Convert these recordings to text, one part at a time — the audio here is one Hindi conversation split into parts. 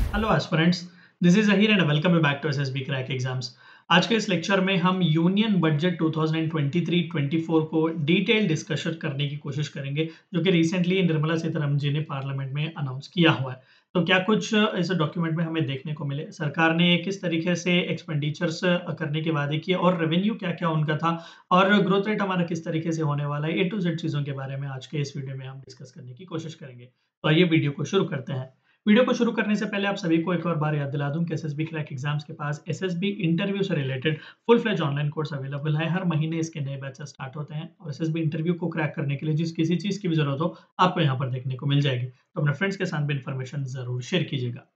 Hello aspirants, this is Ahir and welcome you back to SSB crack exams. आज के इस लेक्चर में हम यूनियन बजट 2023-24 को डिटेल डिस्कशन करने की कोशिश करेंगे, जो कि रिसेंटली निर्मला सीतारमण जी ने पार्लियामेंट में अनाउंस किया हुआ है। तो क्या कुछ इस डॉक्यूमेंट में हमें देखने को मिले, सरकार ने किस तरीके से एक्सपेंडिचर्स करने के वादे किए और रेवेन्यू क्या-क्या उनका था और ग्रोथ रेट हमारा किस तरीके से होने वाला है, ए टू जेड चीज़ों के बारे में आज के इस वीडियो में हम डिस्कस करने की कोशिश करेंगे। तो आइए वीडियो को शुरू करते हैं। वीडियो को शुरू करने से पहले आप सभी को एक और बार याद दिला दूं कि एसएसबी क्रैक एग्जाम्स के पास एसएसबी इंटरव्यू से related full fledge online course available है। हर महीने इसके नए बैचेस स्टार्ट होते हैं और एसएसबी इंटरव्यू को क्रैक करने के लिए जिस किसी चीज़ की भी जरूरत हो आपको यहाँ पर देखने को मिल जाएगी। तो अपने फ्रेंड्स के साथ भी इन्फॉर्मेशन जरूर शेयर कीजिएगा।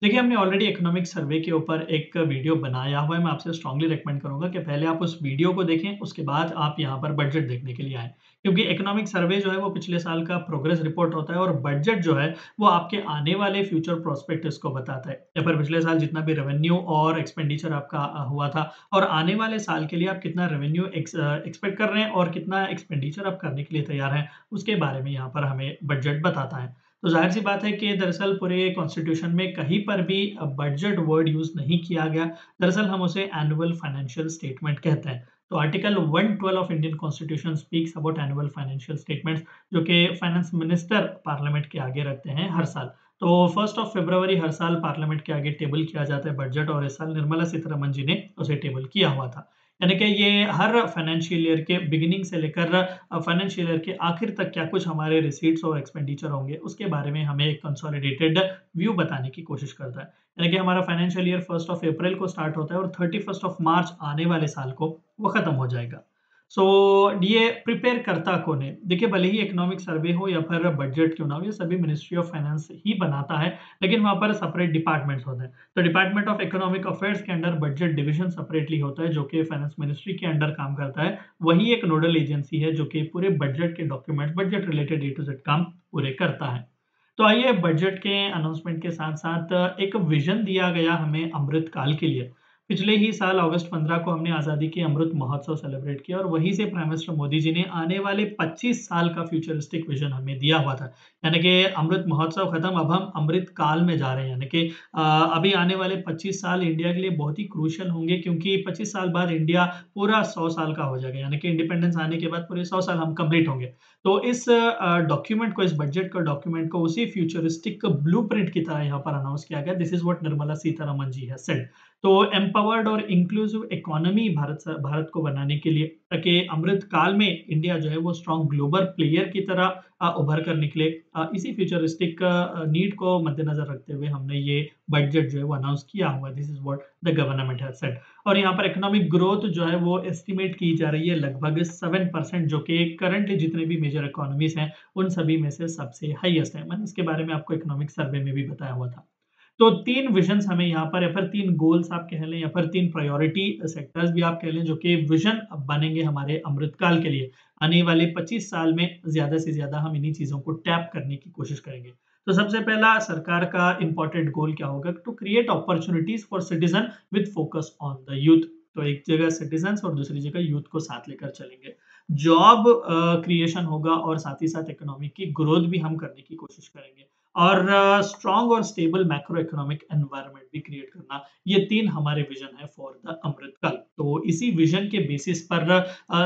देखिए, हमने ऑलरेडी इकोनॉमिक सर्वे के ऊपर एक वीडियो बनाया हुआ है। मैं आपसे स्ट्रांगली रिकमेंड करूँगा कि पहले आप उस वीडियो को देखें, उसके बाद आप यहाँ पर बजट देखने के लिए आएँ। क्योंकि इकोनॉमिक सर्वे जो है वो पिछले साल का प्रोग्रेस रिपोर्ट होता है और बजट जो है वो आपके आने वाले फ्यूचर प्रोस्पेक्टिव्स को बताता है। या फिर पिछले साल जितना भी रेवेन्यू और एक्सपेंडिचर आपका हुआ था और आने वाले साल के लिए आप कितना रेवेन्यू एक्सपेक्ट कर रहे हैं और कितना एक्सपेंडिचर आप करने के लिए तैयार हैं, उसके बारे में यहाँ पर हमें बजट बताता है। तो ज़ाहिर-सी बात है कि दरअसल पूरे कॉन्स्टिट्यूशन में कहीं पर भी बजट वर्ड यूज़ नहीं किया गया। दरअसल हम उसे एनुअल फाइनेंशियल स्टेटमेंट कहते हैं। तो article 112 of Indian constitution speaks about annual financial statements, जो कि फाइनेंस मिनिस्टर पार्लियामेंट के आगे रखते हैं हर साल। तो 1 फरवरी हर साल पार्लियामेंट के आगे टेबल किया जाता है बजट, और इस साल निर्मला सीतारमण जी ने उसे टेबल किया हुआ था। यानी कि ये हर फाइनेंशियल ईयर के बिगिनिंग से लेकर फाइनेंशियल ईयर के आखिर तक क्या कुछ हमारे रिसीट्स और एक्सपेंडिचर होंगे, उसके बारे में हमें एक कंसोलिडेटेड व्यू बताने की कोशिश करता है। यानी कि हमारा फाइनेंशियल ईयर 1 अप्रैल को स्टार्ट होता है और 31 मार्च आने वाले साल को वो खत्म हो जाएगा। सो ये प्रिपेयर करता कौन है? देखिए, भले ही इकोनॉमिक सर्वे हो या फिर बजट क्यों ना हो, ये सभी मिनिस्ट्री ऑफ फाइनेंस ही बनाता है, लेकिन वहाँ पर सेपरेट डिपार्टमेंट्स होते हैं। तो डिपार्टमेंट ऑफ इकोनॉमिक अफेयर्स के अंडर बजट डिवीजन सेपरेटली होता है, जो कि फाइनेंस मिनिस्ट्री के अंडर काम करता है। वही एक नोडल एजेंसी है जो कि पूरे बजट के document, budget related A to Z काम पूरे करता है। तो आइए, बजट के अनाउंसमेंट के साथ-साथ एक विज़न दिया गया हमें अमृत काल के लिए। पिछले ही साल अगस्त 15 को हमने आज़ादी के अमृत महोत्सव सेलिब्रेट किया और वहीं से प्राइम मिनिस्टर मोदी जी ने आने वाले 25 साल का फ्यूचरिस्टिक विज़न हमें दिया हुआ था। यानी कि अमृत महोत्सव खत्म, अब हम अमृत काल में जा रहे हैं। यानी कि अभी आने वाले 25 साल इंडिया के लिए बहुत ही क्रूशियल होंगे, क्योंकि 25 साल बाद इंडिया पूरा 100 साल का हो जाएगा। यानी कि इंडिपेंडेंस आने के बाद पूरे 100 साल हम कंप्लीट होंगे। तो इस डॉक्यूमेंट को, इस बजट का डॉक्यूमेंट को उसी फ्यूचरिस्टिक ब्लूप्रिंट की तरह यहाँ पर अनाउंस किया गया। This is what Nirmala Sitharaman ji has said. तो एम्पावर्ड और इंक्लूसिव इकोनॉमी भारत को बनाने के लिए, ताकि अमृत काल में इंडिया जो है वो स्ट्रॉन्ग ग्लोबल प्लेयर की तरह उभर कर निकले, इसी फ्यूचरिस्टिक नीड को मद्देनजर रखते हुए हमने ये बजट जो है वो अनाउंस किया हुआ है। This is what the government has said. और यहाँ पर इकोनॉमिक ग्रोथ जो है वो एस्टिमेट की जा रही है लगभग 7%, जो कि करंटली जितने भी मेजर इकोनॉमीज हैं उन सभी में से सबसे हाईएस्ट है। मैंने इसके बारे में आपको इकोनॉमिक सर्वे में भी बताया हुआ था। तो 3 विजन्स हमें यहाँ पर, या फिर 3 गोल्स आप कह लें, या फिर 3 प्रायोरिटी सेक्टर्स भी आप कह लें, जो कि विजन बनेंगे हमारे अमृतकाल के लिए। आने वाले 25 साल में ज़्यादा से ज़्यादा हम इन्हीं चीज़ों को टैप करने की कोशिश करेंगे। तो सबसे पहला सरकार का इम्पोर्टेंट गोल क्या होगा? To create opportunities for citizen with focus on the youth. तो एक जगह सिटीज़न्स और दूसरी जगह यूथ को साथ लेकर चलेंगे। जॉब क्रिएशन होगा और साथ ही साथ इकोनॉमी की ग्रोथ भी हम करने की कोशिश करेंगे। और स्ट्रॉन्ग और स्टेबल मैक्रो इकोनॉमिक एनवायरनमेंट भी क्रिएट करना, ये 3 हमारे विजन है फॉर द अमृतकाल। तो इसी विजन के बेसिस पर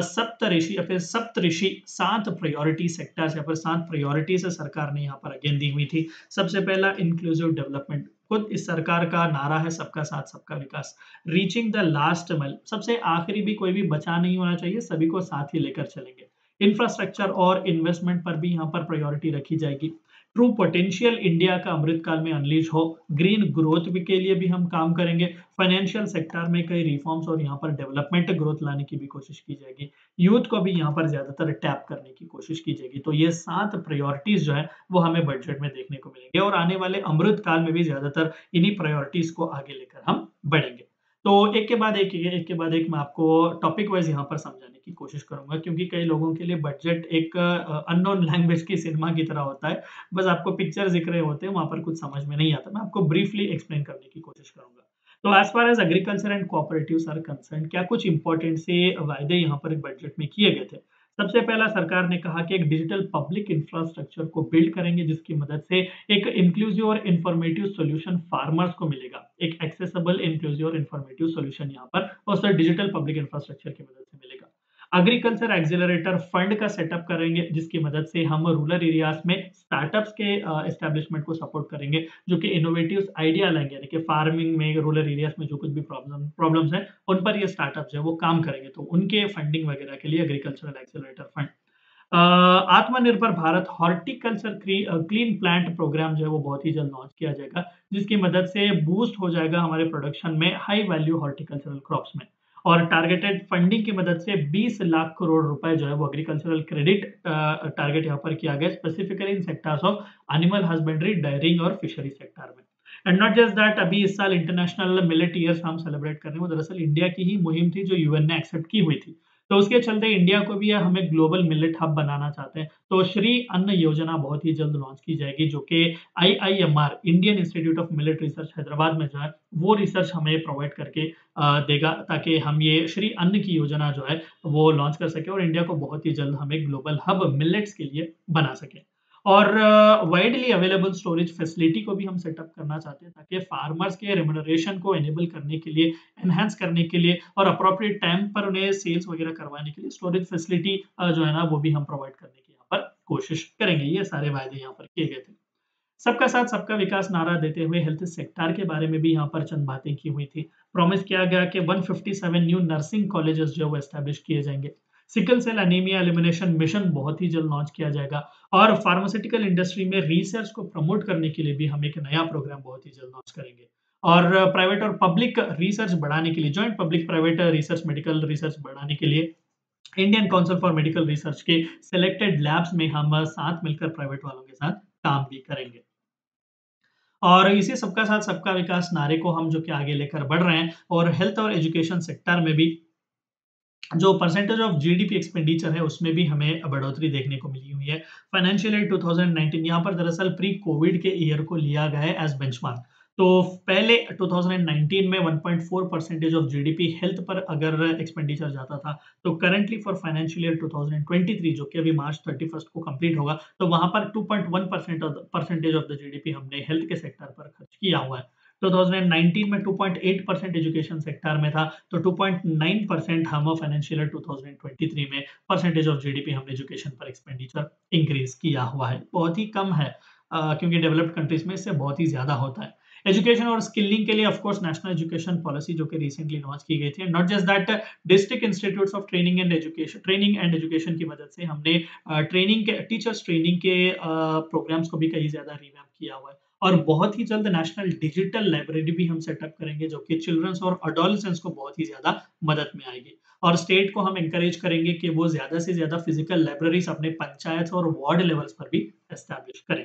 सप्तऋषि या फिर सप्तऋषि 7 प्रायोरिटी सेक्टर्स या फिर 7 प्रायोरिटीज सरकार ने यहाँ पर अगेन दी हुई थी। सबसे पहला इंक्लूसिव डेवलपमेंट। खुद इस सरकार का नारा है सबका साथ सबका विकास। रीचिंग द लास्ट माइल, सबसे आखिरी भी कोई भी बचा नहीं होना चाहिए, सभी को साथ ही लेकर चलेंगे। इंफ्रास्ट्रक्चर और इन्वेस्टमेंट पर भी यहाँ पर प्रायोरिटी रखी जाएगी। ट्रू पोटेंशियल इंडिया का अमृतकाल में अनलीश हो। ग्रीन ग्रोथ भी के लिए भी हम काम करेंगे। फाइनेंशियल सेक्टर में कई रिफॉर्म्स और यहाँ पर डेवलपमेंट ग्रोथ लाने की भी कोशिश की जाएगी। यूथ को भी यहाँ पर ज्यादातर टैप करने की कोशिश की जाएगी। तो ये 7 प्रायोरिटीज जो है वो हमें बजट में देखने को मिलेंगे और आने वाले अमृत काल में भी ज्यादातर इन्हीं प्रायोरिटीज को आगे लेकर हम बढ़ेंगे। तो एक के बाद एक मैं आपको टॉपिक वाइज यहाँ पर समझाने की कोशिश करूंगा, क्योंकि कई लोगों के लिए बजट एक अननोन लैंग्वेज की सिनेमा की तरह होता है। बस आपको पिक्चर दिख रहे होते हैं, वहाँ पर कुछ समझ में नहीं आता। मैं आपको ब्रीफली एक्सप्लेन करने की कोशिश करूंगा। तो as far as agriculture and cooperatives are concern, क्या कुछ इंपॉर्टेंट से वायदे यहाँ पर बजट में किए गए थे। सबसे पहला सरकार ने कहा कि एक डिजिटल पब्लिक इंफ्रास्ट्रक्चर को बिल्ड करेंगे जिसकी मदद से एक इंक्लूसिव और इंफॉर्मेटिव सॉल्यूशन फार्मर्स को मिलेगा। एक एक्सेसिबल, इंक्लूसिव और इंफॉर्मेटिव सॉल्यूशन यहाँ पर और डिजिटल पब्लिक इंफ्रास्ट्रक्चर की मदद से मिलेगा। एग्रीकल्चर एक्सेलरेटर फंड का सेटअप करेंगे जिसकी मदद से हम रूरल एरियाज में स्टार्टअप्स के एस्टेब्लिशमेंट को सपोर्ट करेंगे जो कि इनोवेटिव आइडिया लाएंगे, यानी कि फार्मिंग में रूरल एरियाज में जो कुछ भी प्रॉब्लम्स हैं उन पर ये स्टार्टअप्स है वो काम करेंगे, तो उनके फंडिंग वगैरह के लिए agricultural accelerator fund. Atmanirbhar Bharat horticulture clean plant programme जो है वो बहुत ही जल्द लॉन्च किया जाएगा जिसकी मदद से बूस्ट हो जाएगा हमारे प्रोडक्शन में हाई वैल्यू हॉर्टिकल्चरल क्रॉप्स में। और टारगेटेड फंडिंग की मदद से 20 लाख करोड़ रुपए जो है वो एग्रीकल्चरल क्रेडिट टारगेट यहाँ पर किया गया specifically in sectors of animal husbandry, daring और फिशरी सेक्टर में। एंड नॉट जस्ट दैट, अभी इस साल इंटरनेशनल मिलेट ईयर्स हम सेलिब्रेट कर रहे हैं, वो दरअसल इंडिया की ही मुहिम थी जो यूएन ने एक्सेप्ट की हुई थी। तो उसके चलते इंडिया को भी हमें ग्लोबल मिलेट हब बनाना चाहते हैं, तो श्री अन्न योजना बहुत ही जल्द लॉन्च की जाएगी जो कि IIMR Indian institute of millet research Hyderabad में जो है वो रिसर्च हमें प्रोवाइड करके देगा ताकि हम ये श्री अन्न की योजना जो है वो लॉन्च कर सके और इंडिया को बहुत ही जल्द हमें ग्लोबल हब मिलेट्स के लिए बना सके। और वाइडली अवेलेबल स्टोरेज फैसिलिटी को भी हम सेटअप करना चाहते हैं ताकि फार्मर्स के रेम्यूनरेशन को एनेबल करने के लिए, एनहांस करने के लिए और अप्रोप्रिएट टाइम पर उन्हें सेल्स वगैरह करवाने के लिए स्टोरेज फैसिलिटी जो है ना वो भी हम प्रोवाइड करने की यहाँ पर कोशिश करेंगे। ये सारे वायदे यहाँ पर किए गए थे। सबका साथ सबका विकास नारा देते हुए हेल्थ सेक्टर के बारे में भी यहाँ पर चंद बातें की हुई थी। प्रॉमिस किया गया कि 157 न्यू नर्सिंग कॉलेजेस जो वो एस्टैब्लिश किए जाएंगे। Sickle cell anaemia elimination mission बहुत ही जल्द लॉन्च किया जाएगा और फार्मास्यूटिकल इंडस्ट्री में रिसर्च को प्रमोट करने के लिए भी हम एक नया प्रोग्राम बहुत ही जल्द लॉन्च करेंगे। और प्राइवेट और पब्लिक रिसर्च बढ़ाने के लिए, joint public private research, medical research बढ़ाने के लिए Indian council for medical research के सिलेक्टेड लैब्स में हम साथ मिलकर प्राइवेट वालों के साथ काम भी करेंगे। और इसी सबका साथ सबका विकास नारे को हम जो कि आगे लेकर बढ़ रहे हैं और हेल्थ और एजुकेशन सेक्टर में भी जो परसेंटेज ऑफ जीडीपी एक्सपेंडिचर है उसमें भी हमें बढ़ोतरी देखने को मिली हुई है। फाइनेंशियल ईयर 2019 यहाँ पर दरअसल प्री कोविड के ईयर को लिया गया है एज बेंचमार्क। तो पहले 2019 में 1.4 परसेंटेज ऑफ जीडीपी हेल्थ पर अगर एक्सपेंडिचर जाता था, तो करंटली फॉर फाइनेंशियल ईयर 2023 जो कि अभी मार्च 31 को कंप्लीट होगा, तो वहां पर 2.1 परसेंटेज ऑफ द जीडीपी हमने हेल्थ के सेक्टर पर खर्च किया हुआ है। 2019 में 2.8% एजुकेशन सेक्टर में था, तो 2.9% हम फाइनेंशियल ईयर 2023 में परसेंटेज ऑफ जीडीपी हमने एजुकेशन पर एक्सपेंडिचर इंक्रीज किया हुआ है। बहुत ही कम है क्योंकि डेवलप्ड कंट्रीज में इससे बहुत ही ज्यादा होता है। एजुकेशन और स्किलिंग के लिए of course national education policy जो कि रिसेंटली लॉन्च की गई थी, not just that, district institutes of training and education की मदद से हमने ट्रेनिंग के टीचर्स ट्रेनिंग के प्रोग्राम्स को भी कहीं ज्यादा रिवैम्प किया हुआ है। और बहुत ही जल्द नेशनल डिजिटल लाइब्रेरी भी हम सेटअप करेंगे जो कि चिल्ड्रंस और अडोलेसेंट्स को बहुत ही ज्यादा मदद में आएगी। और स्टेट को हम एनकरेज करेंगे कि वो ज्यादा से ज्यादा फिजिकल लाइब्रेरीज अपने पंचायत और वार्ड लेवल्स पर भी एस्टैब्लिश करें।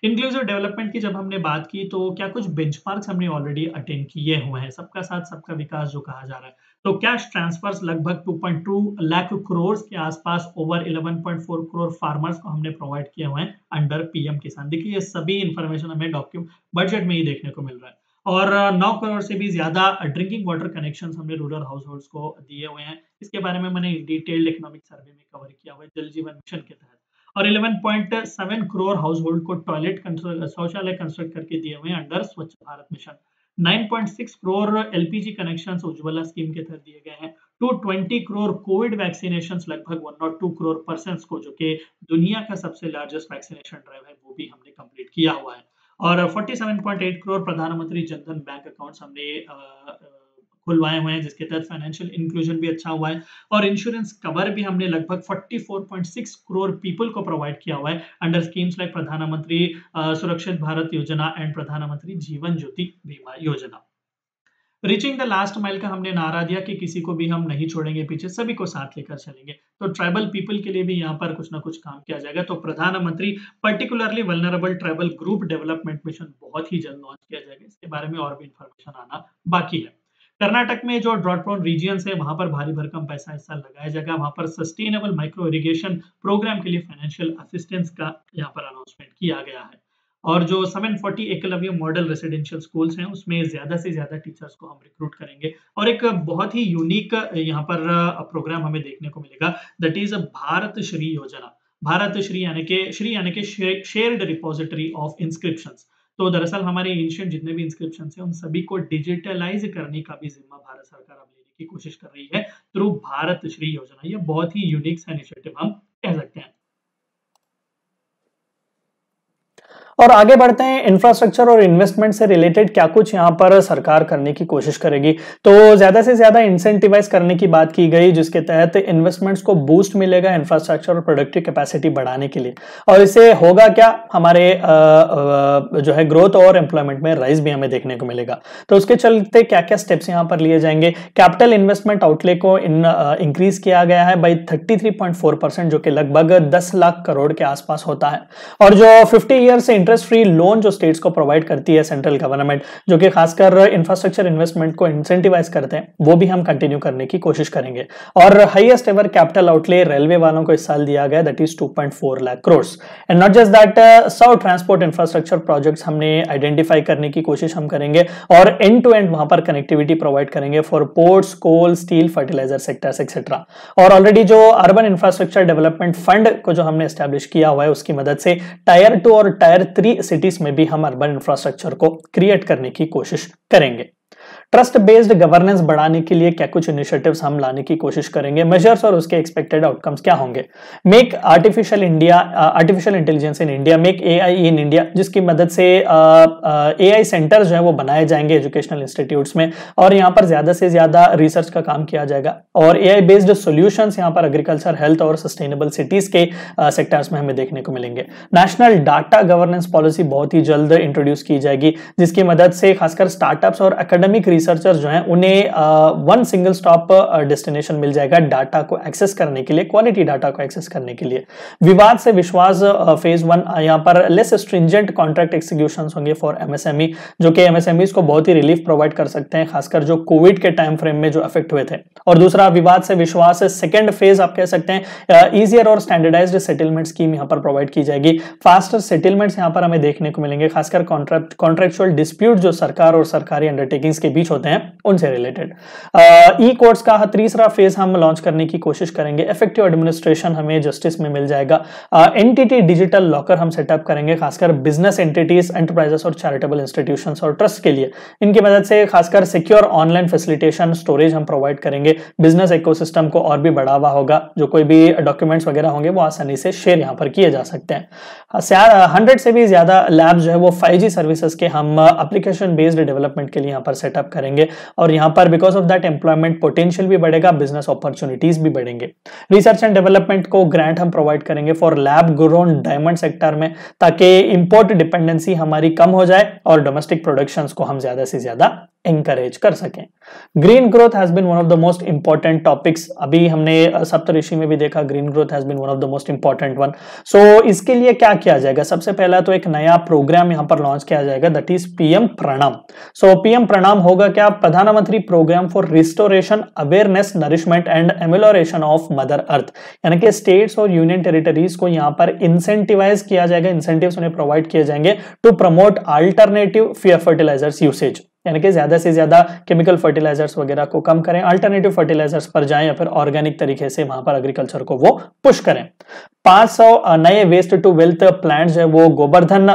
इंक्लूसिव डेवलपमेंट की जब हमने बात की तो क्या कुछ बेंचमार्क्स हमने ऑलरेडी अटेन किए हुए हैं। सबका साथ सबका विकास जो कहा जा रहा है, तो कैश ट्रांसफर्स लगभग 2.2 लाख करोड़ के आसपास ओवर 11.4 करोड़ फार्मर्स को हमने प्रोवाइड किए हुए हैं अंडर पीएम किसान। देखिए ये सभी इंफॉर्मेशन हमें डॉक्यूमेंट बजट में ही देखने को मिल रहा है। और 9 करोड़ से भी ज्यादा ड्रिंकिंग वाटर कनेक्शन हमने रूरल हाउस होल्ड्स को दिए हुए हैं। इसके बारे में मैंने डिटेल्ड इकोनॉमिक सर्वे में कवर किया हुआ है जल जीवन मिशन के तहत। और 11.7 करोड़ हाउस होल्ड को टॉयलेट शौचालय कंस्ट्रक्ट करके दिए हुए हैं अंडर स्वच्छ Bharat mission. 9.6 crore LPG connections Ujjwala scheme के तहत दिए गए हैं। 220 करोड़ कोविड वैक्सीनेशन लगभग 102 करोड़ पर्सन्स को, जो कि दुनिया का सबसे लार्जेस्ट वैक्सीनेशन ड्राइव है, वो भी हमने कंप्लीट किया हुआ है। और 47.8 करोड़ प्रधानमंत्री जनधन बैंक अकाउंट्स हमने खुलवाए हुए हैं जिसके तहत फाइनेंशियल इंक्लूजन भी अच्छा हुआ है। और इंश्योरेंस कवर भी हमने लगभग 44.6 करोड़ पीपल को प्रोवाइड किया हुआ है अंडर स्कीम्स लाइक प्रधानमंत्री सुरक्षित भारत योजना एंड प्रधानमंत्री जीवन ज्योति बीमा योजना। रीचिंग द लास्ट माइल का हमने नारा दिया कि किसी को भी हम नहीं छोड़ेंगे पीछे, सभी को साथ लेकर चलेंगे। तो ट्राइबल पीपल के लिए भी यहाँ पर कुछ ना कुछ काम किया जाएगा। तो प्रधानमंत्री particularly vulnerable tribal group development mission बहुत ही जल्द लॉन्च किया जाएगा। इसके बारे में और भी इंफॉर्मेशन आना बाकी है। कर्नाटक में जो ड्रॉट प्रोन रीजियंस है वहां पर भारी भरकम पैसा इस साल लगाया जाएगा। वहां पर सस्टेनेबल माइक्रो इरिगेशन प्रोग्राम के लिए फाइनेंशियल असिस्टेंस का यहाँ पर अनाउंसमेंट किया गया है। और जो 740 एकलव्य मॉडल रेसिडेंशियल स्कूल्स हैं उसमें ज़्यादा से ज़्यादा टीचर्स को हम रिक्रूट करेंगे और एक बहुत ही यूनिक यहाँ पर प्रोग्राम हमें देखने को मिलेगा, दैट इज़ भारत श्री योजना। भारत श्री यानी कि शेयर्ड रिपोजिटरी ऑफ इंस्क्रिप्शंस। तो दरअसल हमारे एंशिएंट जितने भी इंस्क्रिप्शंस हैं उन सभी को डिजिटलाइज करने का भी जिम्मा भारत सरकार अब लेने की कोशिश कर रही है थ्रू भारत श्री योजना। ये बहुत ही यूनिक सा इनिशिएटिव हम कह सकते हैं। और आगे बढ़ते हैं, इंफ्रास्ट्रक्चर और इन्वेस्टमेंट से रिलेटेड क्या कुछ यहाँ पर सरकार करने की कोशिश करेगी। तो ज्यादा से ज्यादा इंसेंटिवाइज करने की बात की गई, जिसके तहत इन्वेस्टमेंट्स को बूस्ट मिलेगा इंफ्रास्ट्रक्चर और प्रोडक्टिव कैपेसिटी बढ़ाने के लिए। और इससे होगा क्या, हमारे जो है ग्रोथ और एम्प्लॉयमेंट में राइज भी हमें देखने को मिलेगा। तो उसके चलते क्या क्या स्टेप्स यहाँ पर लिए जाएंगे। कैपिटल इन्वेस्टमेंट आउटले को इंक्रीज किया गया है बाई 33.4%, जो कि लगभग 10 लाख करोड़ के आसपास होता है। और जो 50 ईयर से इंटरेस्ट फ्री लोन जो स्टेट्स को प्रोवाइड करती है सेंट्रल गवर्नमेंट, जो कि खासकर इंफ्रास्ट्रक्चर इन्वेस्टमेंट को इंसेंटिवाइज करते हैं, वो भी हम कंटिन्यू करने की कोशिश करेंगे। और highest ever capital outlay railway वालों को इस साल दिया गया, that is 2.4 lakh crore. And not just that, 100 transport infrastructure projects हमने आइडेंटिफाई करने की कोशिश हम करेंगे और एंड टू एंड वहां पर कनेक्टिविटी प्रोवाइड करेंगे for ports, coal, steel, fertiliser sectors etcetera. और ऑलरेडी जो अर्बन इंफ्रास्ट्रक्चर डेवलपमेंट फंड को जो हमने एस्टैब्लिश किया हुआ है, उसकी मदद से टायर 2 और टायर 3 सिटीज में भी हम अर्बन इंफ्रास्ट्रक्चर को क्रिएट करने की कोशिश करेंगे। ट्रस्ट बेस्ड गवर्नेंस बढ़ाने के लिए क्या कुछ इनिशिएटिव्स हम लाने की कोशिश करेंगे, मेजर्स और उसके एक्सपेक्टेड आउटकम्स क्या होंगे। Make artificial intelligence in India, make AI in India, जिसकी मदद से एआई सेंटर्स जो है वो बनाए जाएंगे एजुकेशनल इंस्टीट्यूट्स में और यहाँ पर ज्यादा से ज्यादा रिसर्च का काम किया जाएगा। और एआई बेस्ड सॉल्यूशंस यहाँ पर एग्रीकल्चर, हेल्थ और सस्टेनेबल सिटीज के सेक्टर्स में हमें देखने को मिलेंगे। नेशनल डाटा गवर्नेंस पॉलिसी बहुत ही जल्द इंट्रोड्यूस की जाएगी, जिसकी मदद से खासकर स्टार्टअप्स और एकेडमिक रिसर्चर्स जो हैं उन्हें वन सिंगल स्टॉप डेस्टिनेशन मिल जाएगा डाटा को एक्सेस करने के लिए, क्वालिटी डाटा को एक्सेस करने के लिए। विवाद से विश्वास फेज 1, यहाँ पर लेस स्ट्रिंजेंट कॉन्ट्रैक्ट एग्जीक्यूशंस होंगे फॉर एमएसएमई, जो कि एमएसएमईज को बहुत ही रिलीफ प्रोवाइड कर सकते हैं, खासकर जो कोविड के टाइम फ्रेम में जो अफेक्ट हुए थे। और दूसरा विवाद से विश्वास सेकेंड फेज आप कह सकते हैं, इजियर और स्टैंडर्डाइज्ड सेटलमेंट स्कीम यहाँ पर प्रोवाइड की जाएगी। फास्टर सेटलमेंट्स यहाँ पर हमें देखने को मिलेंगे, खासकर कॉन्ट्रैक्चुअल डिस्प्यूट जो सरकार और सरकारी अंडरटेकिंग्स के बीच होते हैं उनसे रिलेटेड। ई कोर्ट्स का तीसरा फेज हम लॉन्च करने की कोशिश करेंगे। इफेक्टिव एडमिनिस्ट्रेशन हमें जस्टिस में मिल जाएगा। एंटिटी डिजिटल लॉकर हम सेटअप करेंगे, खासकर बिजनेस एंटिटीज, एंटरप्राइजेस और चैरिटेबल इंस्टीट्यूशंस और ट्रस्ट के लिए। इनकी मदद से खासकर सिक्योर ऑनलाइन फैसिलिटेशन स्टोरेज हम प्रोवाइड करेंगे। बिजनेस इकोसिस्टम को और भी बढ़ावा होगा, जो कोई भी डॉक्यूमेंट्स वगैरह होंगे वो आसानी से शेयर यहाँ पर किए जा सकते हैं। 100 से भी ज्यादा लैब जो है वो 5G सर्विसेज के हम एप्लीकेशन बेस्ड डेवलपमेंट के लिए यहाँ पर सेटअप करेंगे और यहाँ पर because of that employment potential भी बढ़ेगा, बिजनेस अपॉर्चुनिटीज भी बढ़ेंगे। रिसर्च एंड डेवलपमेंट को ग्रांट हम प्रोवाइड करेंगे for lab grown diamond sector में, ताकि इंपोर्ट डिपेंडेंसी हमारी कम हो जाए और डोमेस्टिक प्रोडक्शंस को हम ज्यादा से ज्यादा encourage कर सकें। Green growth has been one of the most important topics. अभी हमने सप्तऋषि में भी देखा, green growth has been one of the most important one. So इसके लिए क्या किया जाएगा, सबसे पहला तो एक नया प्रोग्राम यहां पर लॉन्च किया जाएगा, दैट इज पीएम प्रणाम। सो पीएम प्रणाम होगा क्या, प्रधानमंत्री programme for restoration, awareness, nourishment and amelioration of mother earth. यानी कि स्टेट्स और यूनियन टेरिटरीज को यहां पर इंसेंटिवाइज किया जाएगा, इंसेंटिव्स उन्हें प्रोवाइड किए जाएंगे to promote alternative fertilisers usage, यानी कि ज्यादा से ज्यादा केमिकल फर्टिलाइजर्स वगैरह को कम करें, अल्टरनेटिव फर्टिलाइजर्स पर जाएं या फिर ऑर्गेनिक तरीके से वहां पर एग्रीकल्चर को वो पुश करें। 500 नए वेस्ट टू वेल्थ प्लांट्स जो है वो गोवर्धन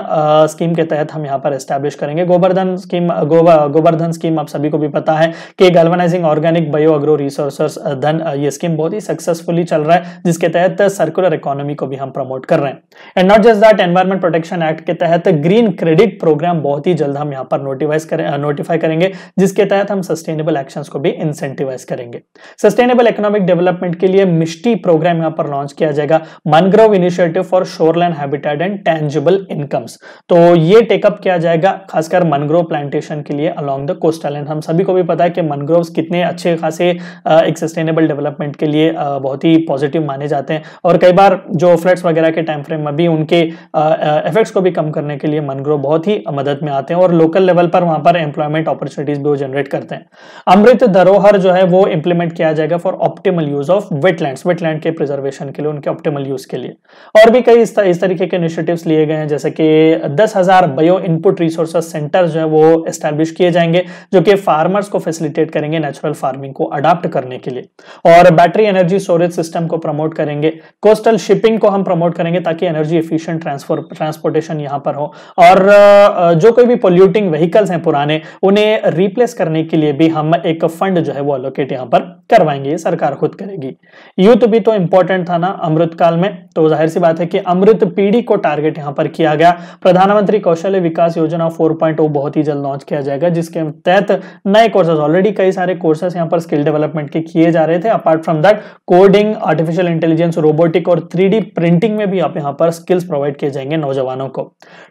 स्कीम के तहत हम यहाँ पर एस्टैब्लिश करेंगे। गोवर्धन स्कीम आप सभी को भी पता है कि galvanising organic bio agro resources धन, ये स्कीम बहुत ही सक्सेसफुली चल रहा है, जिसके तहत सर्कुलर इकोनॉमी को भी हम प्रमोट कर रहे हैं। And not just that, environment protection act के तहत ग्रीन क्रेडिट प्रोग्राम बहुत ही जल्द हम यहाँ पर नोटिफाई करेंगे, जिसके तहत हम सस्टेनेबल एक्शंस को भी इंसेंटिवाइज करेंगे। सस्टेनेबल इकोनॉमिक डेवलपमेंट के लिए मिष्टी प्रोग्राम यहाँ पर लॉन्च किया जाएगा, mangrove initiative for shoreland habitat and tangible incomes. तो ये टेकअप किया जाएगा खासकर मैनग्रोव प्लांटेशन के लिए अलोंग द कोस्टल लाइन। हम सभी को भी पता है कि मैनग्रोव्स कितने अच्छे खासे एक सस्टेनेबल डेवलपमेंट के लिए बहुत ही पॉजिटिव माने जाते हैं, और कई बार जो फ्लड्स वगैरह के टाइम फ्रेम में भी उनके इफेक्ट्स को भी कम करने के लिए मैनग्रोव बहुत ही मदद में आते हैं, और लोकल लेवल पर वहां पर एम्प्लॉयमेंट अपॉर्चुनिटीज भी वो जनरेट करते हैं। अमृत धरोहर जो है वो इंप्लीमेंट किया जाएगा for optimal use of wetlands, wetland के प्रिजर्वेशन के लिए, उनके ऑप्टिमल यूज के लिए। और भी कई इस तरीके के इनिशिएटिव्स लिए गए हैं, जैसे कि 10,000 बायो इनपुट रिसोर्सेज सेंटर जो है वो एस्टैब्लिश किए जाएंगे, जो कि फार्मर्स को फैसिलिटेट करेंगे नेचुरल फार्मिंग को अडॉप्ट करने के लिए। और बैटरी एनर्जी स्टोरेज सिस्टम को प्रमोट करेंगे। कोस्टल शिपिंग को हम प्रमोट करेंगे ताकि एनर्जी एफिशिएंट ट्रांसपोर्टेशन यहाँ पर हो। और जो कोई भी पोल्यूटिंग व्हीकल्स हैं पुराने, उन्हें रिप्लेस करने के लिए भी हम एक फंड जो है वो अलोकेट यहाँ पर करवाएंगे, ये सरकार खुद करेगी। यूथ भी तो इंपॉर्टेंट था ना अमृत काल में, तो जाहिर सी बात है कि अमृत पीढ़ी को टारगेट यहाँ पर किया गया। प्रधानमंत्री कौशल्य विकास योजना 4.0 बहुत ही जल्द लॉन्च किया जाएगा, जिसके तहत नए कोर्सेज, ऑलरेडी कई सारे कोर्सेज यहाँ पर स्किल डेवलपमेंट के किए जा रहे थे। Apart from that coding, artificial intelligence, robotic और 3D प्रिंटिंग में भी आप यहाँ पर स्किल्स प्रोवाइड किए जाएंगे नौजवानों को।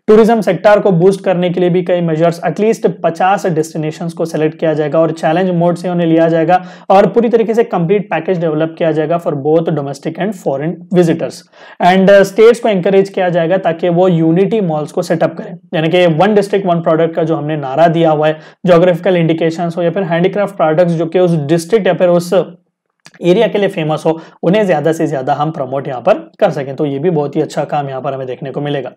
टूरिज्म सेक्टर को बूस्ट करने के लिए भी कई मेजर्स, एटलीस्ट 50 डेस्टिनेशंस को सेलेक्ट किया जाएगा और चैलेंज मोड से उन्हें लिया जाएगा और पूरी तरीके से कंप्लीट पैकेज डेवलप किया जाएगा for both domestic and foreign visitors. And states को एंकरेज किया जाएगा ताकि वो यूनिटी मॉल्स को सेटअप करें, यानी कि वन डिस्ट्रिक्ट वन प्रोडक्ट का जो हमने नारा दिया हुआ है, ज्योग्राफिकल इंडिकेशंस हो या फिर हैंडीक्राफ्ट प्रोडक्ट्स जो कि उस डिस्ट्रिक्ट या फिर उस एरिया के लिए फेमस हो, उन्हें ज्यादा से ज्यादा हम प्रमोट यहाँ पर कर सकें। तो ये भी बहुत ही अच्छा काम यहाँ पर हमें देखने को मिलेगा।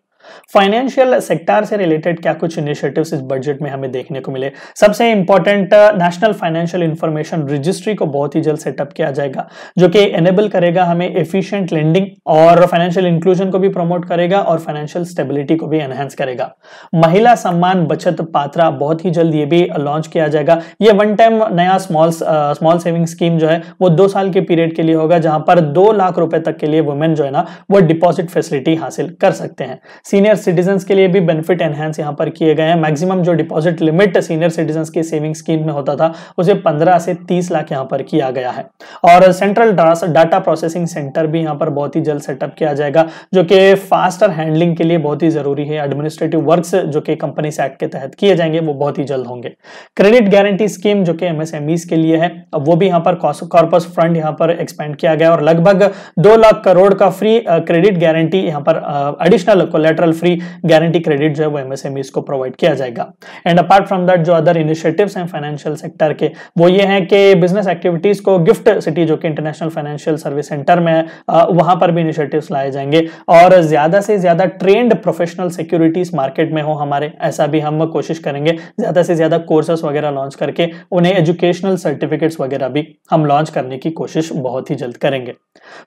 फाइनेंशियल सेक्टर से रिलेटेड क्या कुछ इनिशिएटिव्स इस बजट में हमें देखने को मिले। सबसे important, national financial information registry को बहुत ही जल्द सेटअप किया जाएगा, जो कि एनेबल करेगा हमें एफिशिएंट लेंडिंग और फाइनेंशियल इंक्लूजन को भी प्रमोट करेगा और फाइनेंशियल स्टेबिलिटी को भी एनहांस करेगा। महिला सम्मान बचत पात्रा बहुत ही जल्द ये भी लॉन्च किया जाएगा। ये वन टाइम नया स्मॉल सेविंग स्कीम जो है वो 2 साल के पीरियड के लिए होगा, जहां पर 2 लाख रुपए तक के लिए वुमेन जो है ना वो डिपॉजिट फैसिलिटी हासिल कर सकते हैं। सीनियर सिटीजन्स के लिए भी बेनिफिट एनहांस यहां पर किए गए हैं। मैक्सिमम जो डिपॉजिट लिमिट सीनियर सिटीजन्स के सेविंग स्कीम में होता था उसे 15 से 30 लाख यहां पर किया गया है। और सेंट्रल डाटा प्रोसेसिंग सेंटर भी यहां पर बहुत ही जल्द सेटअप किया जाएगा, जो कि फास्टर हैंडलिंग के लिए बहुत ही जरूरी है। एडमिनिस्ट्रेटिव वर्क्स जो कि कंपनीज एक्ट के तहत किए जाएंगे वो बहुत ही जल्द होंगे। क्रेडिट गारंटी स्कीम जो कि एमएसएमईज के लिए है, अब वो भी यहां पर कॉर्पस फंड यहां पर एक्सपेंड किया गया और लगभग 2 लाख करोड़ का फ्री क्रेडिट गारंटी यहां पर additional collateral free guarantee credit जो है वो एमएसएमईज को प्रोवाइड किया जाएगा। एंड अपार्ट फ्रॉम दैट जो अदर इनिशिएटिव्स हैं फाइनेंशियल सेक्टर के, वो ये हैं कि बिजनेस एक्टिविटीज को गिफ्ट सिटी जो कि इंटरनेशनल फाइनेंशियल सर्विस सेंटर में वहां पर भी इनिशिएटिव्स लाए जाएंगे और ज्यादा से ज्यादा ट्रेंड प्रोफेशनल सिक्योरिटीज मार्केट में हो हमारे, ऐसा भी हम कोशिश करेंगे। ज्यादा से ज्यादा कोर्सेस वगैरह लॉन्च करके उन्हें एजुकेशनल सर्टिफिकेट्स वगैरह भी हम लॉन्च करने की कोशिश बहुत ही जल्द करेंगे।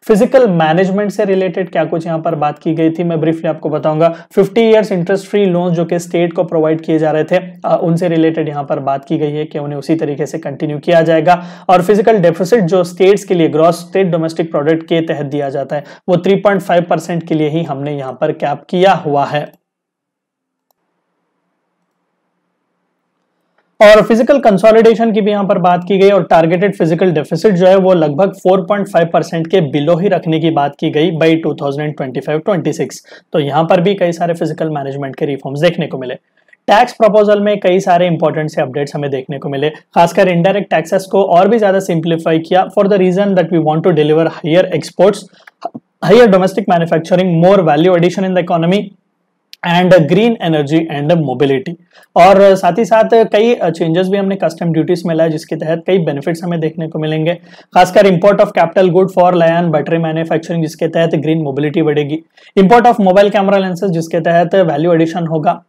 फिजिकल मैनेजमेंट से रिलेटेड क्या कुछ यहाँ पर बात की गई थी मैं ब्रीफली आपको बताऊंगा। 50 इयर्स इंटरेस्ट फ्री लोन जो कि स्टेट को प्रोवाइड किए जा रहे थे, उनसे रिलेटेड यहाँ पर बात की गई है कि उन्हें उसी तरीके से कंटिन्यू किया जाएगा। और फिजिकल डेफिसिट जो स्टेट्स के लिए ग्रॉस स्टेट डोमेस्टिक प्रोडक्ट के तहत दिया जाता है वो 3.5% के लिए ही हमने यहाँ पर कैप किया हुआ है। और फिजिकल कंसोलिडेशन की भी यहां पर बात की गई और टारगेटेड फिजिकल डेफिसिट जो है वो लगभग 4.5% के बिलो ही रखने की बात की गई बाई 2025-26। तो यहां पर भी कई सारे फिजिकल मैनेजमेंट के रिफॉर्म्स देखने को मिले। टैक्स प्रपोजल में कई सारे इंपॉर्टेंट से अपडेट्स हमें देखने को मिले, खासकर इनडायरेक्ट टैक्सेस को और भी ज्यादा सिंप्लीफाई किया for the reason that we want to deliver higher exports, higher domestic manufacturing, more value addition in the economy and green energy and mobility. और साथ ही साथ कई चेंजेस भी हमने कस्टम ड्यूटीज में लाए, जिसके तहत कई बेनिफिट्स हमें देखने को मिलेंगे, खासकर import of capital good for lion battery manufacturing, जिसके तहत ग्रीन मोबिलिटी बढ़ेगी। Import of mobile camera lenses, जिसके तहत वैल्यू एडिशन होगा।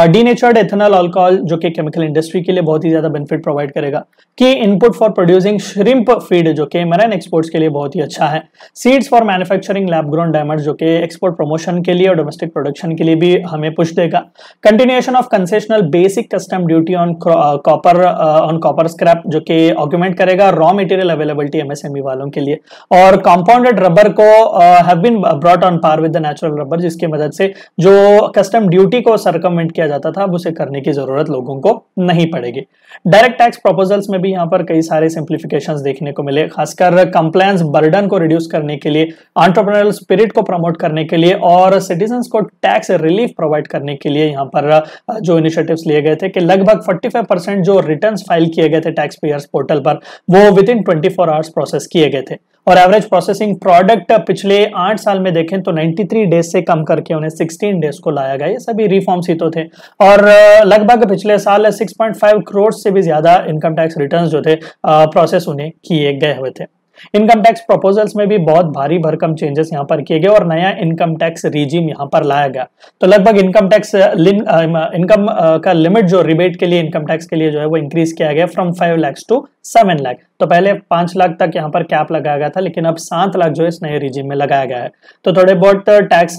डीनेचर्ड एथेनॉल अल्कोहल जो कि केमिकल इंडस्ट्री के लिए बहुत ही ज्यादा बेनिफिट प्रोवाइड करेगा। की input for producing shrimp feed जो कि मरीन एक्सपोर्ट्स के लिए बहुत ही अच्छा है। Seeds for manufacturing lab grown diamonds जो कि एक्सपोर्ट प्रमोशन के लिए और डोमेस्टिक प्रोडक्शन के लिए भी हमें पुश देगा। Continuation of concessional basic custom duty on copper scrap जो कि ऑक्यूमेंट करेगा रॉ मटेरियल अवेलेबिलिटी एमएसएमई वालों के लिए। और कंपाउंडेड रबर को have been brought on par with the natural rubber, जिसकी मदद से जो कस्टम ड्यूटी को सरकमवेंट किया जाता था अब उसे करने की जरूरत लोगों को नहीं पड़ेगी। डायरेक्ट टैक्स प्रपोजल्स में भी यहाँ पर कई सारे सिंप्लीफिकेशंस देखने को मिले, खासकर कंप्लायंस बर्डन को रिड्यूस करने के लिए, एंटरप्रेन्योरियल स्पिरिट को प्रमोट करने के लिए और सिटीजन्स को टैक्स रिलीफ प्रोवाइड करने के लिए यहाँ पर जो इनिशिएटिव्स लिए गए थे कि लगभग 45% जो रिटर्न्स फाइल किए गए थे टैक्स पेयर्स पोर्टल पर वो विद इन 24 आवर्स प्रोसेस किए गए थे। और एवरेज प्रोसेसिंग प्रोडक्ट पिछले 8 साल में देखें तो 93 डेज से कम करके उन्हें 16 डेज को लाया गया। ये सभी रिफॉर्म्स ही तो थे। और लगभग पिछले साल 6.5 करोड़ से भी ज्यादा इनकम टैक्स रिटर्न्स जो थे प्रोसेस उन्हें किए गए हुए थे। इनकम टैक्स प्रपोजल्स में भी बहुत भारी भरकम चेंजेस यहाँ पर किए गए और नया इनकम टैक्स रिजीम यहाँ पर लाया गया। तो लगभग इनकम टैक्स इनकम का लिमिट जो रिबेट के लिए इनकम टैक्स के लिए जो है वो इंक्रीज किया गया फ्रॉम 5 लाख टू 7 लाख। तो पहले 5 लाख तक यहाँ पर कैप लगाया गया था, लेकिन अब 7 लाख जो है इस नए रिजीम में लगाया गया है। तो थोड़े बहुत टैक्स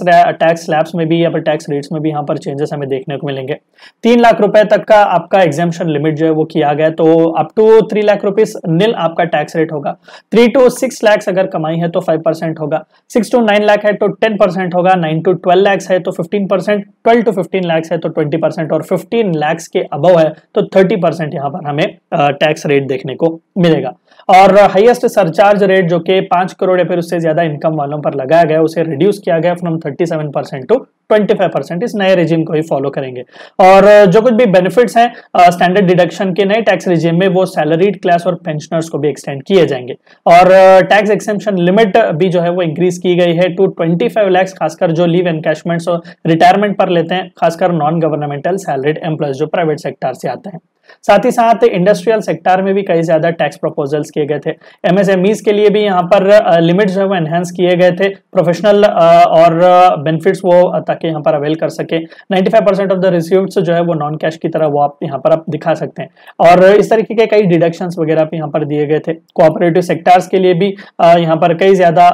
स्लैब्स में भी या फिर टैक्स रेट्स में भी यहाँ पर चेंजेस हमें देखने को मिलेंगे। 3 लाख रुपए तक का आपका एग्जेम्पशन लिमिट जो है वो किया गया, तो अप टू 3 लाख रुपीस नील आपका टैक्स रेट होगा। 3 to 6 लाख अगर कमाई है तो 5% होगा, 6 to 9 लाख है तो 10% होगा, 9 to 12 लाख है तो 15%, 12 to 15 लाख है तो 20% और 15 लाख के अबव है तो 30% यहाँ पर हमें टैक्स रेट देखने को मिलेगा। और हाईएस्ट सरचार्ज रेट जो कि 5 करोड़ या फिर उससे ज्यादा इनकम वालों पर लगाया गया, उसे रिड्यूस किया गया फ्रॉम 37% टू 25%। इस नए रिजीम को ही फॉलो करेंगे। और जो कुछ भी बेनिफिट्स हैं स्टैंडर्ड डिडक्शन के नए टैक्स रिजीम में, वो सैलरीड क्लास और पेंशनर्स को भी एक्सटेंड किए जाएंगे। और टैक्स एक्सेम्पशन लिमिट भी जो है वो इंक्रीज की गई है टू 25 लाख, खासकर जो लीव एनकैशमेंट्स और रिटायरमेंट पर लेते हैं, खासकर नॉन गवर्नमेंटल सैलरीड एम्प्लॉयज जो प्राइवेट सेक्टर से आते हैं। साथ ही साथ इंडस्ट्रियल सेक्टर में भी कई ज्यादा टैक्स प्रपोजल्स किए गए थे। एमएसएमईज के लिए भी यहाँ पर लिमिट जो है वो एनहांस किए गए थे, प्रोफेशनल और बेनिफिट्स वो ताकि यहाँ पर अवेल कर सके। 95% ऑफ द रिसीव्ड्स जो है वो नॉन कैश की तरह वो आप यहाँ पर आप दिखा सकते हैं। और इस तरीके के कई डिडक्शंस वगैरह भी यहाँ पर दिए गए थे। कोऑपरेटिव सेक्टर्स के लिए भी यहाँ पर कई ज्यादा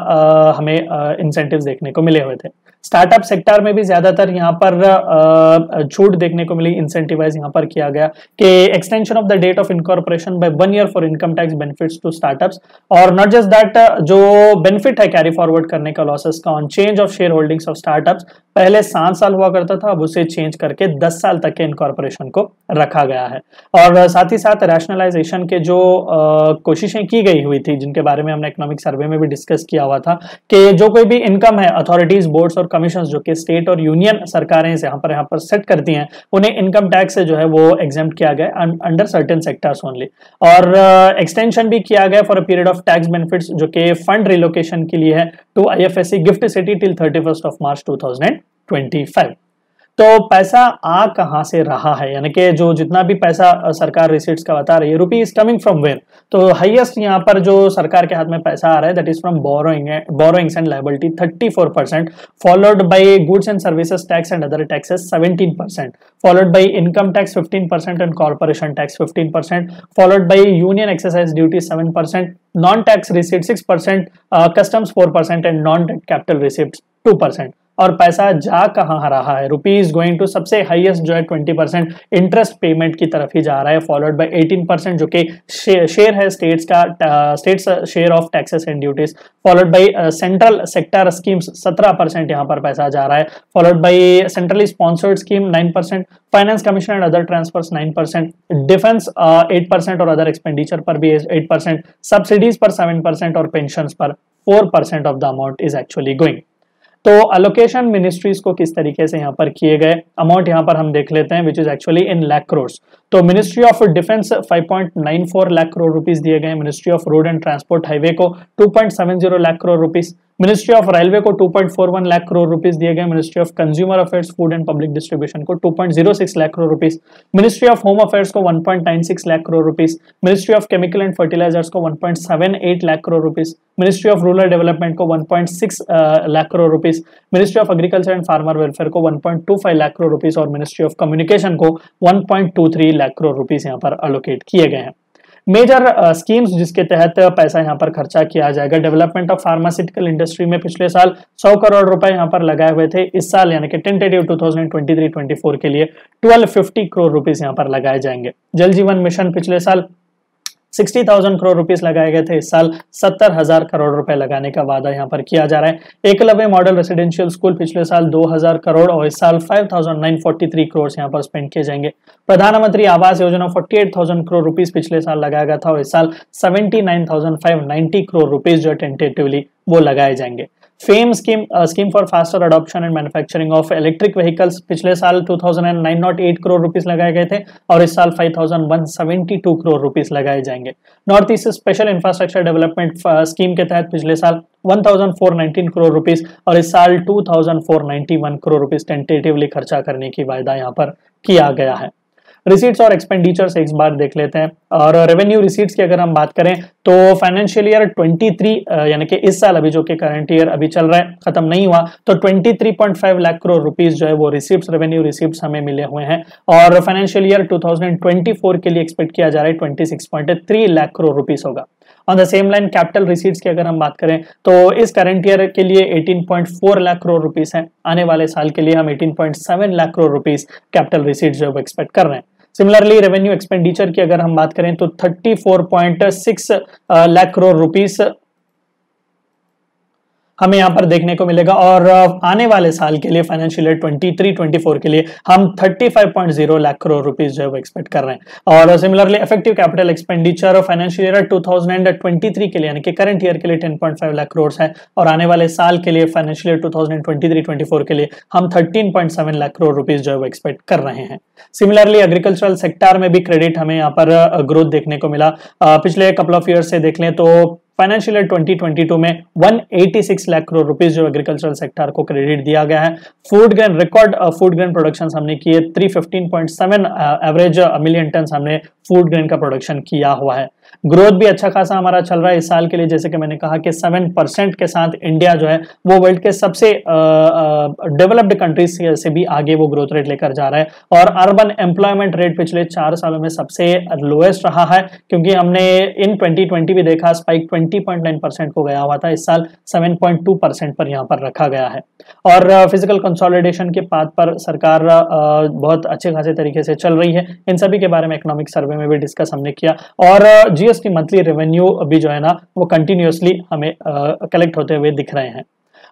हमें इंसेंटिव्स देखने को मिले हुए थे। स्टार्टअप सेक्टर में भी ज्यादातर यहाँ पर छूट देखने को मिली, इंसेंटिवाइज यहाँ पर किया गया कि extension of the date of incorporation by 1 year for income tax benefits to startups. और नॉट जस्ट दैट, जो बेनिफिट है कैरी फॉरवर्ड करने का लॉसेस का on change of share holdings of startups, पहले 7 साल हुआ करता था, अब उसे चेंज करके 10 साल तक के इनकॉर्पोरेशन को रखा गया है। और साथ ही साथ रैशनलाइजेशन के जो कोशिशें की गई हुई थी, जिनके बारे में हमने इकोनॉमिक सर्वे में भी डिस्कस किया हुआ था, कि जो कोई भी इनकम है अथॉरिटीज, बोर्ड्स और कमीशन जो कि स्टेट और यूनियन सरकारें यहाँ पर सेट करती हैं, उन्हें इनकम टैक्स से जो है वो एग्जेम्प्ट किया गया अंडर सर्टेन सेक्टर्स ओनली। और एक्सटेंशन भी किया गया for a period of tax benefits जो कि फंड रिलोकेशन के लिए है to IFSC gift city till 31 of March 2025। तो पैसा आ कहां से रहा है, यानी कि जो जितना भी पैसा सरकार रिसीट्स का बता रही है, rupee is coming from where. तो हाईएस्ट यहाँ पर जो सरकार के हाथ में पैसा आ रहा है, that is from borrowings and liability 34%, followed by goods and services tax and other taxes 17%, followed by income tax 15% and corporation tax 15%, followed by union exercise duty 7%, non tax receipt 6%, customs 4% and non capital receipts 2%। और पैसा जा कहां रहा है, रुपीज गोइंग टू सबसे हाईएस्ट जो है 20% इंटरेस्ट पेमेंट की तरफ ही जा रहा है, फॉलोड बाय 18% जो कि शेयर है स्टेट्स का, states share of taxes and duties, followed by central sector schemes 17% यहाँ पर पैसा जा रहा है, followed by centrally sponsored scheme 9%, finance commission and other transfers 9%, defence 8% और अदर एक्सपेंडिचर पर भी 8%, सब्सिडीज पर 7% और पेंशन पर 4% of the amount is actually going. तो अलोकेशन मिनिस्ट्रीज को किस तरीके से यहाँ पर किए गए, अमाउंट यहाँ पर हम देख लेते हैं, which is actually in lakh crore. तो ministry of defence 5.94 lakh crore rupees दिए गए, ministry of road and transport highway को 2.70 lakh crore rupees, ministry of railway को 2.41 लाख करोड़ रुपीस दिए गए, ministry of consumer affairs food and public distribution को 2.06 lakh crore rupees, ministry of home affairs को 1.96 lakh crore rupees, ministry of chemical and fertilizers को 1.78 lakh crore rupees, ministry of rural development को 1.6 lakh crore rupees, ministry of agriculture and farmer welfare को 1.25 लाख करोड़ रुपीस और मिनिस्ट्री ऑफ कम्युनिकेशन को 1.23 लाख करोड़ रुपीस यहाँ पर अलोकेट किए गए हैं। मेजर स्कीम्स जिसके तहत पैसा यहाँ पर खर्चा किया जाएगा, डेवलपमेंट ऑफ फार्मास्यूटिकल इंडस्ट्री में पिछले साल 100 करोड़ रुपए यहाँ पर लगाए हुए थे। इस साल यानी कि टेंटेटिव 2023-24 के लिए 1250 करोड़ रुपीस यहाँ पर लगाए जाएंगे। जल जीवन मिशन पिछले साल 60,000 करोड़ रुपीस लगाए गए थे, इस साल 70,000 करोड़ रुपए लगाने का वादा यहाँ पर किया जा रहा है। एकलव्य मॉडल रेसिडेंशियल स्कूल पिछले साल 2,000 करोड़ और इस साल 5,943 करोड़ यहाँ पर स्पेंड किए जाएंगे। प्रधानमंत्री आवास योजना 48,000 करोड़ रुपीस पिछले साल लगाया गया था और इस साल 79,590 करोड़ रुपीस जो टेंटेटिवली वो लगाए जाएंगे। Fame scheme for faster adoption and manufacturing of electric vehicles पिछले साल 2,908 करोड़ रुपीस लगाए गए थे और इस साल 5,172 करोड़ रुपीस लगाए जाएंगे। North east special infrastructure development scheme के तहत पिछले साल 1,419 करोड़ रुपीस और इस साल 2,491 करोड़ रुपीस टेंटेटिवली खर्चा करने की वायदा यहाँ पर किया गया है। रिसीट्स और एक्सपेंडिचर्स एक बार देख लेते हैं। और रेवेन्यू रिसीट्स की अगर हम बात करें तो फाइनेंशियल ईयर 23 यानी कि इस साल अभी जो कि करंट ईयर अभी चल रहा है, खत्म नहीं हुआ, तो 23.5 लाख करोड़ रुपीस जो है वो रिसीट्स, रेवेन्यू रिसीट्स हमें मिले हुए हैं। और फाइनेंशियल ईयर 2024 के लिए एक्सपेक्ट किया जा रहा है 26.3 लाख करोड़ रुपीस होगा। On the same line capital receipts की अगर हम बात करें तो इस करंट ईयर के लिए 18.4 लाख करोड़ रुपीस है। आने वाले साल के लिए हम 18.7 lakh crore rupees capital receipts जो है एक्सपेक्ट कर रहे हैं। सिमिलरली रेवेन्यू एक्सपेंडिचर की अगर हम बात करें तो 34.6 लाख करोड़ रुपीस हमें यहाँ पर देखने को मिलेगा। और आने वाले साल के लिए फाइनेंशियल ईयर 23-24 के लिए हम 35.0 लाख करोड़ रुपीस जो है वो एक्सपेक्ट कर रहे हैं। और similarly effective capital expenditure financial year 2023 के लिए यानी कि करंट ईयर के लिए 10.5 लाख करोड़ है, और आने वाले साल के लिए फाइनेंशियल ईयर 2023-24 के लिए हम 13.7 लाख करोड़ रुपीस जो है वो एक्सपेक्ट कर रहे हैं। सिमिलरली एग्रीकल्चरल सेक्टर में भी क्रेडिट हमें यहाँ पर ग्रोथ देखने को मिला। पिछले कपल ऑफ ईयर से देख लें तो फाइनेंशियल ईयर 2022 में 186 लाख करोड़ रुपीस जो एग्रीकल्चरल सेक्टर को क्रेडिट दिया गया है। Food grain record food grain production हमने किए, 315.7 एवरेज मिलियन टन हमने फूड ग्रेन का प्रोडक्शन किया हुआ है। ग्रोथ भी अच्छा खासा हमारा चल रहा है इस साल के लिए, जैसे कि मैंने कहा कि 7% के साथ इंडिया जो है वो वर्ल्ड के सबसे डेवलप्ड कंट्रीज से भी आगे वो ग्रोथ रेट लेकर जा रहा है। और अर्बन एम्प्लॉयमेंट रेट पिछले 4 सालों में सबसे लोएस्ट रहा है, क्योंकि हमने इन 2020 भी देखा स्पाइक 20.9% को गया हुआ था, इस साल 7.2% पर यहाँ पर रखा गया है। और फिजिकल कंसोलिडेशन के पाथ पर सरकार बहुत अच्छे खासे तरीके से चल रही है। इन सभी के बारे में इकोनॉमिक सर्वे में भी डिस्कस हमने किया। और जीएसटी मंथली रेवेन्यू भी जो है ना वो कंटिन्यूअसली हमें कलेक्ट होते हुए दिख रहे हैं।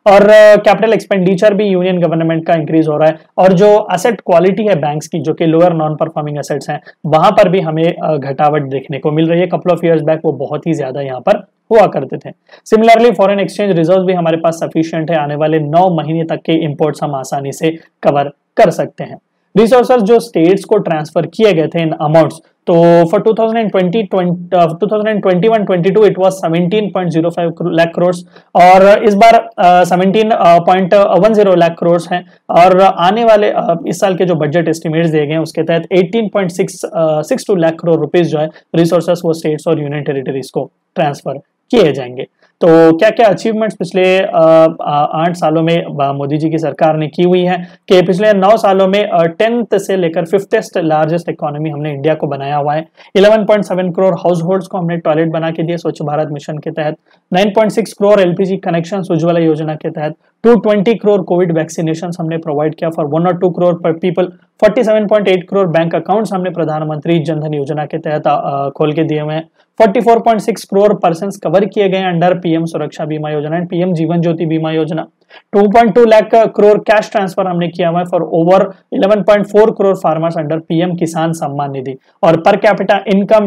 और कैपिटल एक्सपेंडिचर भी यूनियन गवर्नमेंट का इंक्रीज हो रहा है। और जो एसेट क्वालिटी है बैंक्स की, जो कि लोअर नॉन परफॉर्मिंग एसेट्स हैं, वहां पर भी हमें घटावट देखने को मिल रही है। कपल ऑफ ईयर्स बैक वो बहुत ही ज्यादा यहाँ पर हुआ करते थे। सिमिलरली फॉरेन एक्सचेंज रिजर्व भी हमारे पास सफिशिएंट है, आने वाले 9 महीने तक के इंपोर्ट्स हम आसानी से कवर कर सकते हैं। रिसोर्सेज जो स्टेट्स को ट्रांसफर किए गए थे इन अमाउंट्स, तो for 2021-22 it was 17.05 lakh crore, और इस बार 17.10 लाख करोड़ हैं। और आने वाले इस साल के जो बजट एस्टिमेट्स दिए गए हैं उसके तहत 18.62 लाख करोड़ रुपीस जो है रिसोर्सेज वो स्टेट्स और यूनियन टेरिटरीज को ट्रांसफर किए जाएंगे। तो क्या क्या अचीवमेंट्स पिछले 8 सालों में मोदी जी की सरकार ने की हुई है कि पिछले 9 सालों में 10th से लेकर 50th लार्जेस्ट इकोनॉमी हमने इंडिया को बनाया हुआ है। 11.7 करोड़ हाउस होल्ड्स को हमने टॉयलेट बना के दिए स्वच्छ भारत मिशन के तहत। 9.6 करोड़ एलपीजी कनेक्शन उज्ज्वला योजना के तहत। 220 करोड़ कोविड वैक्सीनेशन हमने प्रोवाइड किया फॉर 1 or 2 करोड़ पर पीपल। 47.8 करोड़ बैंक अकाउंट्स हमने प्रधानमंत्री जनधन योजना के तहत खोल के दिए हुए हैं। 44.6 करोड़ पर्सन्स कवर किए गए अंडर पीएम सुरक्षा बीमा योजना एंड पीएम जीवन ज्योति बीमा योजना। 2.2 लाख करोड़ कैश ट्रांसफर हमने किया हुआ है for over 11.4 crore farmers under PM किसान सम्मान निधि। और per capita income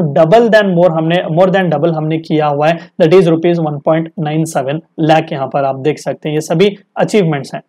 more than double हमने किया हुआ है, दैट इज रुपीज 1.97 लाख। यहाँ पर आप देख सकते हैं ये सभी अचीवमेंट्स हैं।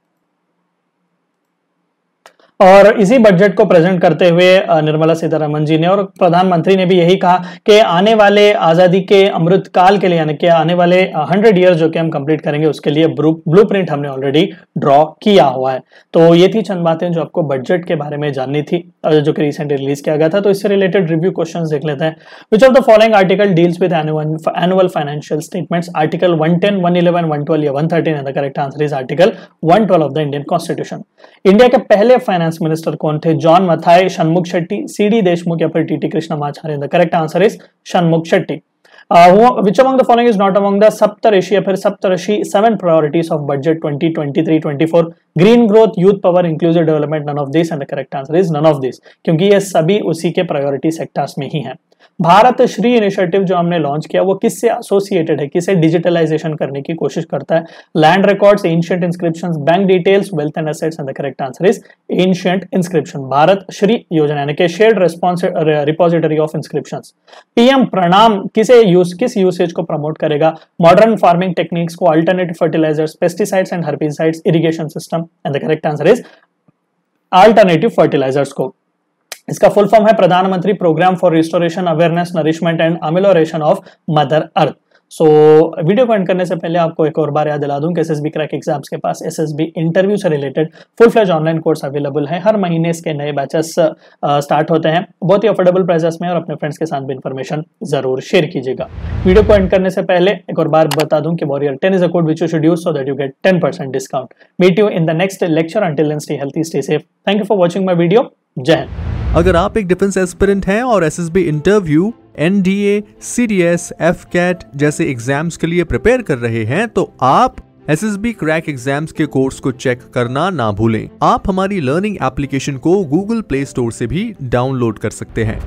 और इसी बजट को प्रेजेंट करते हुए निर्मला सीतारमण जी ने और प्रधानमंत्री ने भी यही कहा कि आने वाले आजादी के अमृत काल के लिए, यानी कि आने वाले 100 ईयर जो कि हम कंप्लीट करेंगे उसके लिए ब्लूप्रिंट हमने ऑलरेडी ड्रॉ किया हुआ है। तो ये थी चंद बातें जो आपको बजट के बारे में जाननी थी, जो कि रिसेंटली रिलीज किया गया था। तो इससे रिलेटेड रिव्यू क्वेश्चंस देख लेते हैं। Which of the following article deals with annual financial statements? Article 110, 111, 112 या 113 है। The correct answer is article 112 of the Indian constitution. India के पहले फाइनेंस मिनिस्टर कौन थे? जॉन मथाई, शनमुख शेट्टी, सीडी देशमुख या फिर TT Krishnamachari? The correct answer is Shanmukh Shetty. Which among the following is not among the Saptarishi या फिर Saptarishi 7 priorities of budget 2023-24? Green growth, youth power, inclusive development, none of this. And the correct answer is none of this, क्योंकि ये सभी उसी के प्रायोरिटी सेक्टर्स में ही हैं। भारत श्री इनिशिएटिव जो हमने लॉन्च किया वो किससे एसोसिएटेड है, किसे डिजिटलाइजेशन करने की कोशिश करता है? Land records, ancient inscriptions, bank details, wealth and assets. And the correct answer is ancient inscription. Bharat Shri योजना यानी कि shared repository of inscriptions. PM Pranam किस यूसेज को प्रमोट करेगा? मॉडर्न फार्मिंग टेक्निक्स को, alternative fertilizers, pesticides and herbicides, irrigation system. And the correct answer is alternative fertilizers को। इसका फुल फॉर्म है प्रधानमंत्री programme for restoration, awareness, nourishment and amelioration of mother earth. So video को एंड करने से पहले आपको एक और बार याद दिला दूं कि एसएसबी क्रैक एग्जाम्स के पास एसएसबी इंटरव्यू से related full fledge online course available है। हर महीने इसके नए बैचेस स्टार्ट होते हैं, बहुत ही अफोर्डेबल प्राइसेस में, और अपने फ्रेंड्स के साथ भी इन्फॉर्मेशन जरूर शेयर कीजिएगा। वीडियो को एंड करने से पहले एक और बार बता दूं कि warrior 10 is a code which you should use so that you get 10% discount. Meet you in the next lecture, until then stay healthy, stay safe. Thank you for watching my video. जय हिंद। अगर आप एक डिफेंस एस्पिरेंट हैं और SSB interview, NDA, CDS, AFCAT जैसे एग्जाम्स के लिए प्रिपेयर कर रहे हैं तो आप एसएसबी क्रैक एग्जाम्स के कोर्स को चेक करना ना भूलें। आप हमारी लर्निंग एप्लीकेशन को गूगल प्ले स्टोर से भी डाउनलोड कर सकते हैं।